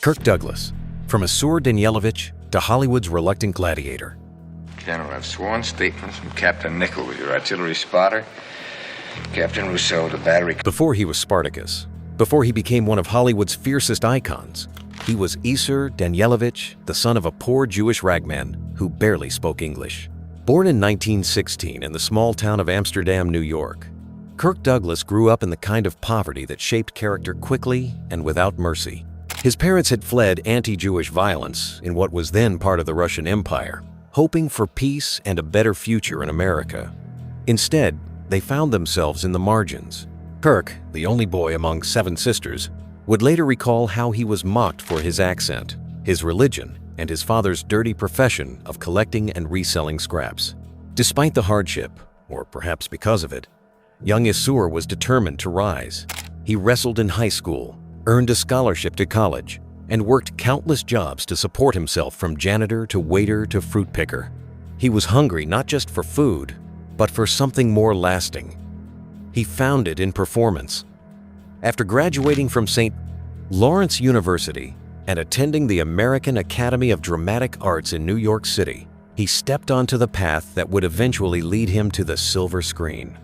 Kirk Douglas, from Assur Danielovich to Hollywood's reluctant gladiator. General, I've sworn statements from Captain Nichol with your artillery spotter, Captain Rousseau, the battery. Before he was Spartacus, before he became one of Hollywood's fiercest icons, he was Assur Danielovich, the son of a poor Jewish ragman who barely spoke English. Born in 1916 in the small town of Amsterdam, New York, Kirk Douglas grew up in the kind of poverty that shaped character quickly and without mercy. His parents had fled anti-Jewish violence in what was then part of the Russian Empire, hoping for peace and a better future in America. Instead, they found themselves in the margins. Kirk, the only boy among 7 sisters, would later recall how he was mocked for his accent, his religion, and his father's dirty profession of collecting and reselling scraps. Despite the hardship, or perhaps because of it, young Assur was determined to rise. He wrestled in high school, earned a scholarship to college, and worked countless jobs to support himself from janitor to waiter to fruit picker. He was hungry not just for food, but for something more lasting. He found it in performance. After graduating from St. Lawrence University and attending the American Academy of Dramatic Arts in New York City, he stepped onto the path that would eventually lead him to the silver screen.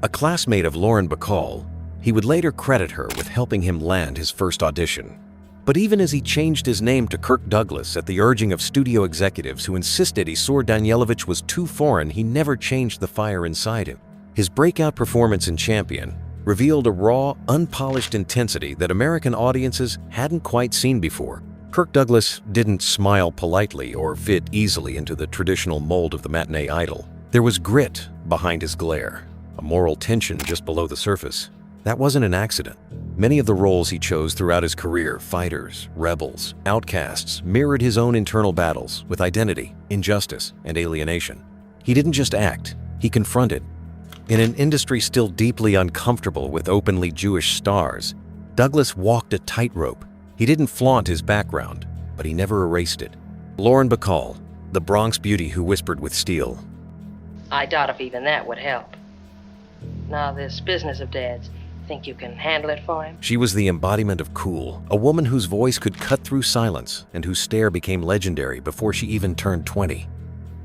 A classmate of Lauren Bacall, he would later credit her with helping him land his first audition. But even as he changed his name to Kirk Douglas at the urging of studio executives who insisted Assur Danielovich was too foreign, he never changed the fire inside him. His breakout performance in Champion revealed a raw, unpolished intensity that American audiences hadn't quite seen before. Kirk Douglas didn't smile politely or fit easily into the traditional mold of the matinee idol. There was grit behind his glare, a moral tension just below the surface. That wasn't an accident. Many of the roles he chose throughout his career, fighters, rebels, outcasts, mirrored his own internal battles with identity, injustice, and alienation. He didn't just act, he confronted. In an industry still deeply uncomfortable with openly Jewish stars, Douglas walked a tightrope. He didn't flaunt his background, but he never erased it. Lauren Bacall, the Bronx beauty who whispered with steel. I doubt if even that would help. Now, this business of Dad's, think you can handle it for him? She was the embodiment of cool, a woman whose voice could cut through silence and whose stare became legendary before she even turned 20.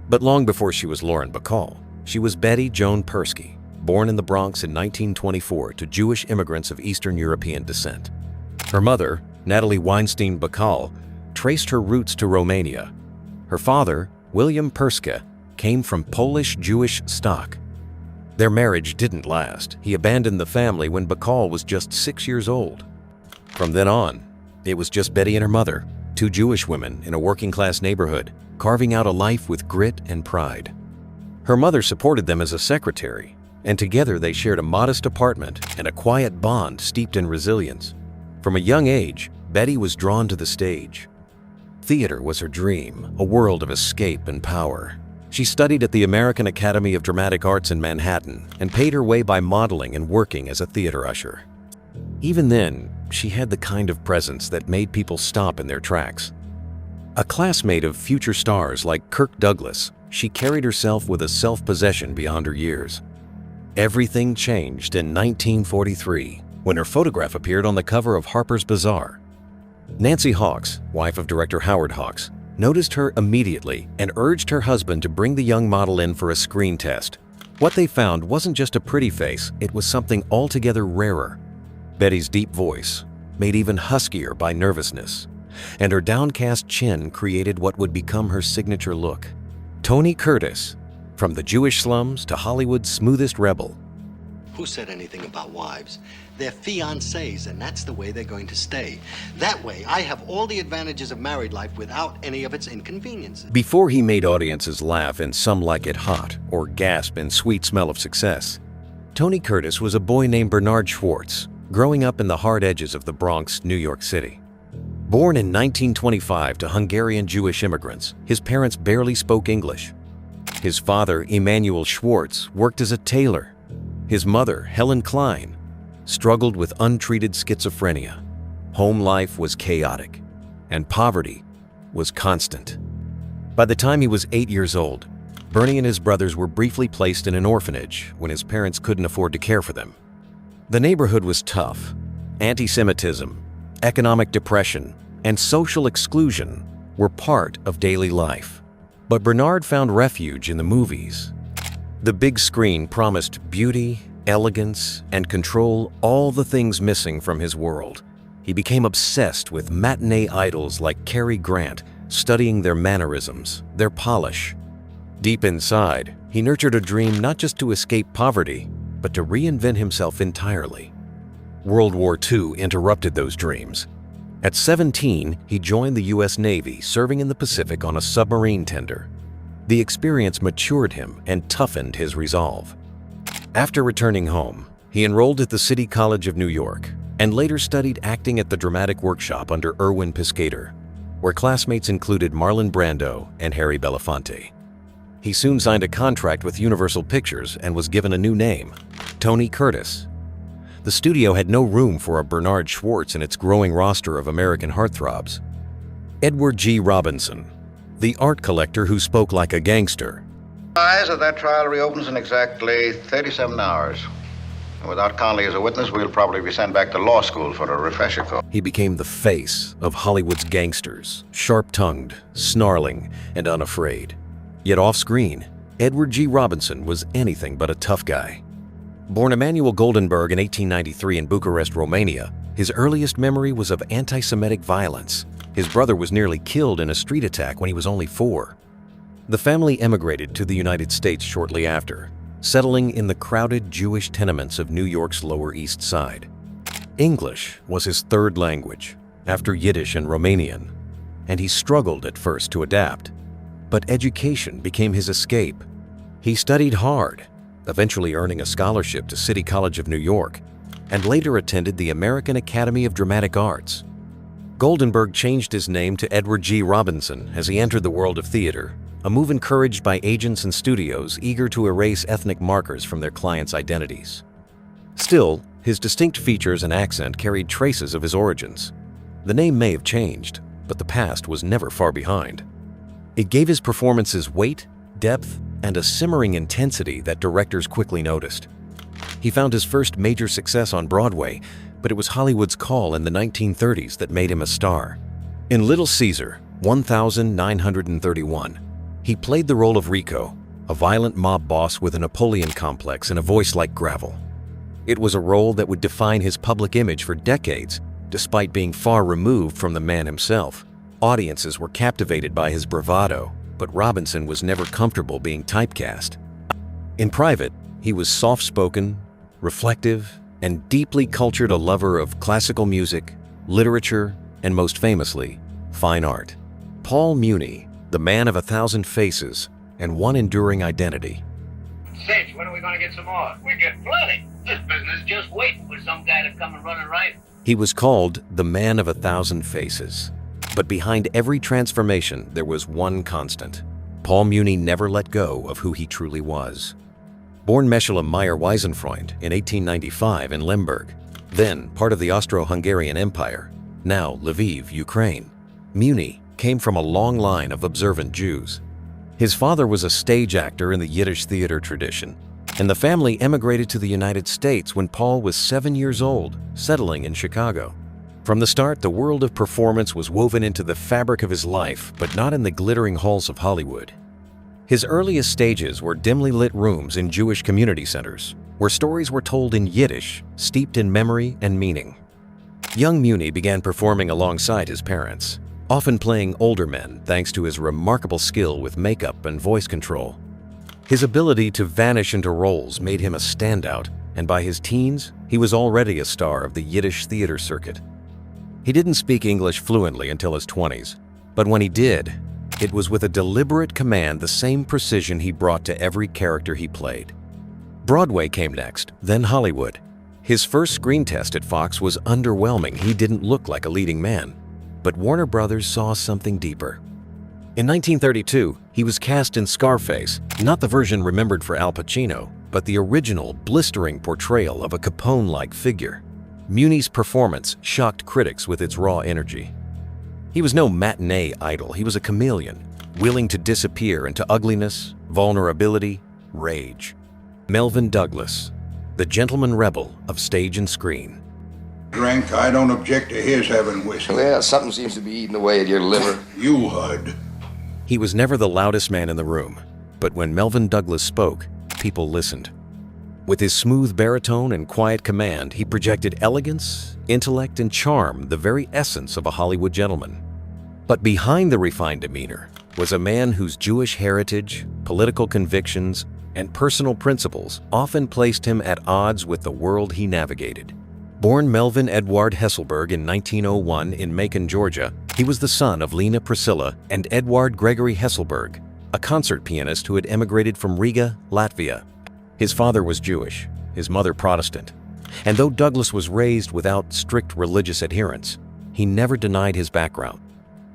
But long before she was Lauren Bacall, she was Betty Joan Persky, born in the Bronx in 1924 to Jewish immigrants of Eastern European descent. Her mother, Natalie Weinstein Bacall, traced her roots to Romania. Her father, William Perska, came from Polish-Jewish stock. Their marriage didn't last. He abandoned the family when Bacall was just 6 years old. From then on, it was just Betty and her mother, 2 Jewish women in a working-class neighborhood, carving out a life with grit and pride. Her mother supported them as a secretary, and together they shared a modest apartment and a quiet bond steeped in resilience. From a young age, Betty was drawn to the stage. Theater was her dream, a world of escape and power. She studied at the American Academy of Dramatic Arts in Manhattan and paid her way by modeling and working as a theater usher. Even then, she had the kind of presence that made people stop in their tracks. A classmate of future stars like Kirk Douglas, she carried herself with a self-possession beyond her years. Everything changed in 1943 when her photograph appeared on the cover of Harper's Bazaar. Nancy Hawks, wife of director Howard Hawks, noticed her immediately and urged her husband to bring the young model in for a screen test. What they found wasn't just a pretty face, it was something altogether rarer. Betty's deep voice, made even huskier by nervousness, and her downcast chin created what would become her signature look. Tony Curtis, from the Jewish slums to Hollywood's smoothest rebel. Who said anything about wives? They're fiancés, and that's the way they're going to stay. That way, I have all the advantages of married life without any of its inconveniences. Before he made audiences laugh and some like it hot or gasp in sweet smell of success, Tony Curtis was a boy named Bernard Schwartz, growing up in the hard edges of the Bronx, New York City. Born in 1925 to Hungarian Jewish immigrants, his parents barely spoke English. His father, Emanuel Schwartz, worked as a tailor. His mother, Helen Klein, struggled with untreated schizophrenia. Home life was chaotic, and poverty was constant. By the time he was 8 years old, Bernie and his brothers were briefly placed in an orphanage when his parents couldn't afford to care for them. The neighborhood was tough. Anti-Semitism, economic depression, and social exclusion were part of daily life. But Bernard found refuge in the movies. The big screen promised beauty, elegance, and control, all the things missing from his world. He became obsessed with matinee idols like Cary Grant, studying their mannerisms, their polish. Deep inside, he nurtured a dream not just to escape poverty, but to reinvent himself entirely. World War II interrupted those dreams. At 17, he joined the U.S. Navy, serving in the Pacific on a submarine tender. The experience matured him and toughened his resolve. After returning home, he enrolled at the City College of New York and later studied acting at the Dramatic Workshop under Irwin Piscator, where classmates included Marlon Brando and Harry Belafonte. He soon signed a contract with Universal Pictures and was given a new name, Tony Curtis. The studio had no room for a Bernard Schwartz in its growing roster of American heartthrobs. Edward G. Robinson, the art collector who spoke like a gangster. That trial reopens in exactly 37 hours. And without Conley as a witness, we'll probably be sent back to law school for a refresher course. He became the face of Hollywood's gangsters, sharp-tongued, snarling, and unafraid. Yet off-screen, Edward G. Robinson was anything but a tough guy. Born Emanuel Goldenberg in 1893 in Bucharest, Romania, his earliest memory was of anti-Semitic violence. His brother was nearly killed in a street attack when he was only 4. The family emigrated to the United States shortly after, settling in the crowded Jewish tenements of New York's Lower East Side. English was his third language, after Yiddish and Romanian, and he struggled at first to adapt. But education became his escape. He studied hard, eventually earning a scholarship to City College of New York, and later attended the American Academy of Dramatic Arts. Goldenberg changed his name to Edward G. Robinson as he entered the world of theater, a move encouraged by agents and studios eager to erase ethnic markers from their clients' identities. Still, his distinct features and accent carried traces of his origins. The name may have changed, but the past was never far behind. It gave his performances weight, depth, and a simmering intensity that directors quickly noticed. He found his first major success on Broadway, but it was Hollywood's call in the 1930s that made him a star. In Little Caesar, 1931, he played the role of Rico, a violent mob boss with a Napoleon complex and a voice like gravel. It was a role that would define his public image for decades, despite being far removed from the man himself. Audiences were captivated by his bravado, but Robinson was never comfortable being typecast. In private, he was soft-spoken, reflective, and deeply cultured, a lover of classical music, literature, and most famously, fine art. Paul Muni, the man of 1,000 faces and one enduring identity. Cinch, when are we going to get some more? We get plenty. This business is just waiting for some guy to come and run it right. He was called the man of 1,000 faces. But behind every transformation, there was one constant. Paul Muni never let go of who he truly was. Born Mechelen Meyer-Weisenfreund in 1895 in Lemberg, then part of the Austro-Hungarian Empire, now Lviv, Ukraine, Muni came from a long line of observant Jews. His father was a stage actor in the Yiddish theater tradition, and the family emigrated to the United States when Paul was 7 years old, settling in Chicago. From the start, the world of performance was woven into the fabric of his life, but not in the glittering halls of Hollywood. His earliest stages were dimly lit rooms in Jewish community centers, where stories were told in Yiddish, steeped in memory and meaning. Young Muni began performing alongside his parents, often playing older men thanks to his remarkable skill with makeup and voice control. His ability to vanish into roles made him a standout, and by his teens, he was already a star of the Yiddish theater circuit. He didn't speak English fluently until his 20s, but when he did, it was with a deliberate command, the same precision he brought to every character he played. Broadway came next, then Hollywood. His first screen test at Fox was underwhelming. He didn't look like a leading man. But Warner Brothers saw something deeper. In 1932, he was cast in Scarface, not the version remembered for Al Pacino, but the original, blistering portrayal of a Capone-like figure. Muni's performance shocked critics with its raw energy. He was no matinee idol, he was a chameleon, willing to disappear into ugliness, vulnerability, rage. Melvin Douglas, the gentleman rebel of stage and screen. Drink, I don't object to his having whiskey. Well, something seems to be eating away at your liver. You, Hud. He was never the loudest man in the room, but when Melvin Douglas spoke, people listened. With his smooth baritone and quiet command, he projected elegance, intellect, and charm, the very essence of a Hollywood gentleman. But behind the refined demeanor was a man whose Jewish heritage, political convictions, and personal principles often placed him at odds with the world he navigated. Born Melvin Edward Hesselberg in 1901 in Macon, Georgia, he was the son of Lena Priscilla and Edward Gregory Hesselberg, a concert pianist who had emigrated from Riga, Latvia. His father was Jewish, his mother Protestant, and though Douglas was raised without strict religious adherence, he never denied his background.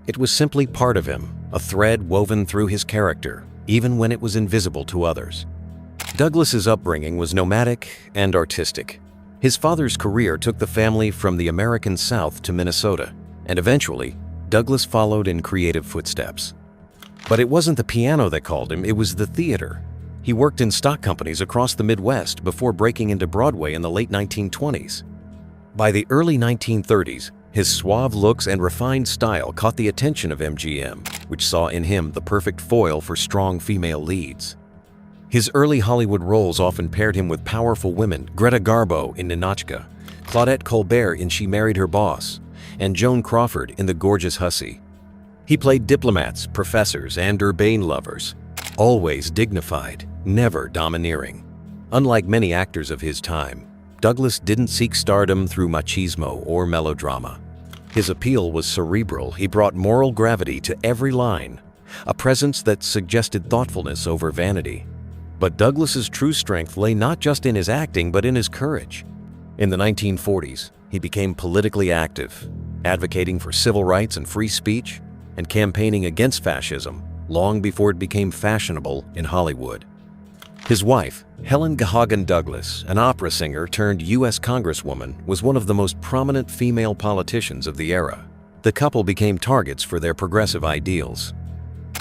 It was simply part of him, a thread woven through his character, even when it was invisible to others. Douglas's upbringing was nomadic and artistic. His father's career took the family from the American South to Minnesota, and eventually, Douglas followed in creative footsteps. But it wasn't the piano that called him, it was the theater. He worked in stock companies across the Midwest before breaking into Broadway in the late 1920s. By the early 1930s, his suave looks and refined style caught the attention of MGM, which saw in him the perfect foil for strong female leads. His early Hollywood roles often paired him with powerful women, Greta Garbo in Ninotchka, Claudette Colbert in She Married Her Boss, and Joan Crawford in The Gorgeous Hussy. He played diplomats, professors, and urbane lovers, always dignified, never domineering. Unlike many actors of his time, Douglas didn't seek stardom through machismo or melodrama. His appeal was cerebral. He brought moral gravity to every line, a presence that suggested thoughtfulness over vanity. But Douglas's true strength lay not just in his acting, but in his courage. In the 1940s, he became politically active, advocating for civil rights and free speech, and campaigning against fascism long before it became fashionable in Hollywood. His wife, Helen Gahagan Douglas, an opera singer turned U.S. Congresswoman, was one of the most prominent female politicians of the era. The couple became targets for their progressive ideals.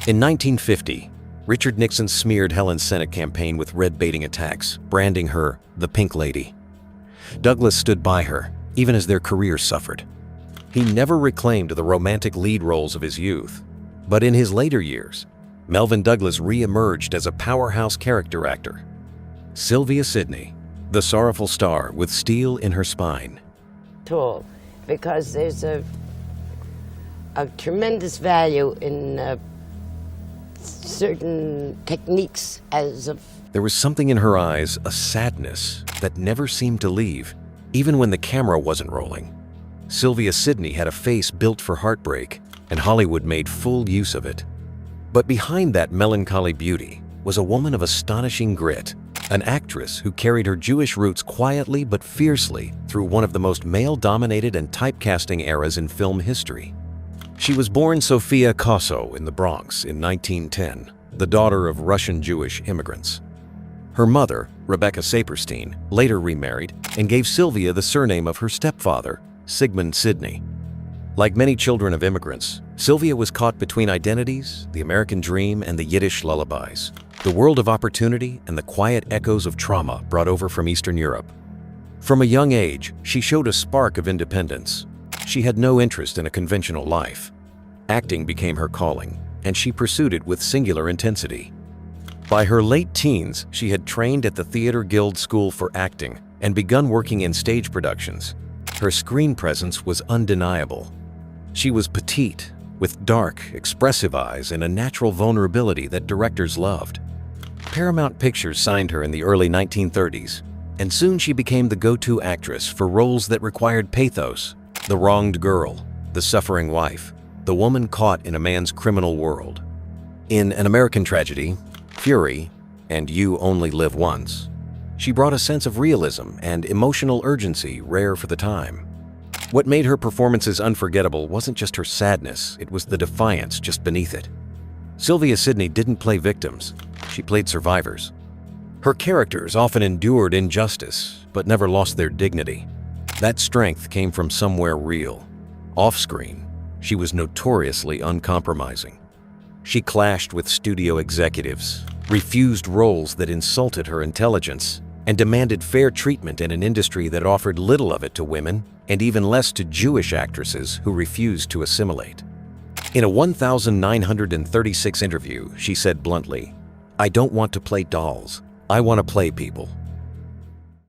In 1950, Richard Nixon smeared Helen's Senate campaign with red-baiting attacks, branding her the Pink Lady. Douglas stood by her, even as their careers suffered. He never reclaimed the romantic lead roles of his youth, but in his later years, Melvin Douglas re-emerged as a powerhouse character actor. Sylvia Sydney, the sorrowful star with steel in her spine. Tall, because there's a tremendous value in certain techniques There was something in her eyes, a sadness that never seemed to leave, even when the camera wasn't rolling. Sylvia Sydney had a face built for heartbreak, and Hollywood made full use of it. But behind that melancholy beauty was a woman of astonishing grit, an actress who carried her Jewish roots quietly but fiercely through one of the most male-dominated and typecasting eras in film history. She was born Sofia Kosso in the Bronx in 1910, the daughter of Russian Jewish immigrants. Her mother, Rebecca Saperstein, later remarried and gave Sylvia the surname of her stepfather, Sigmund Sydney. Like many children of immigrants, Sylvia was caught between identities, the American dream, and the Yiddish lullabies, the world of opportunity and the quiet echoes of trauma brought over from Eastern Europe. From a young age, she showed a spark of independence. She had no interest in a conventional life. Acting became her calling, and she pursued it with singular intensity. By her late teens, she had trained at the Theatre Guild School for Acting and begun working in stage productions. Her screen presence was undeniable. She was petite, with dark, expressive eyes and a natural vulnerability that directors loved. Paramount Pictures signed her in the early 1930s, and soon she became the go-to actress for roles that required pathos: the wronged girl, the suffering wife, the woman caught in a man's criminal world. In An American Tragedy, Fury, and You Only Live Once, she brought a sense of realism and emotional urgency rare for the time. What made her performances unforgettable wasn't just her sadness, it was the defiance just beneath it. Sylvia Sydney didn't play victims, she played survivors. Her characters often endured injustice, but never lost their dignity. That strength came from somewhere real. Off-screen, she was notoriously uncompromising. She clashed with studio executives, refused roles that insulted her intelligence, and demanded fair treatment in an industry that offered little of it to women and even less to Jewish actresses who refused to assimilate. In a 1936 interview, she said bluntly, "I don't want to play dolls. I want to play people."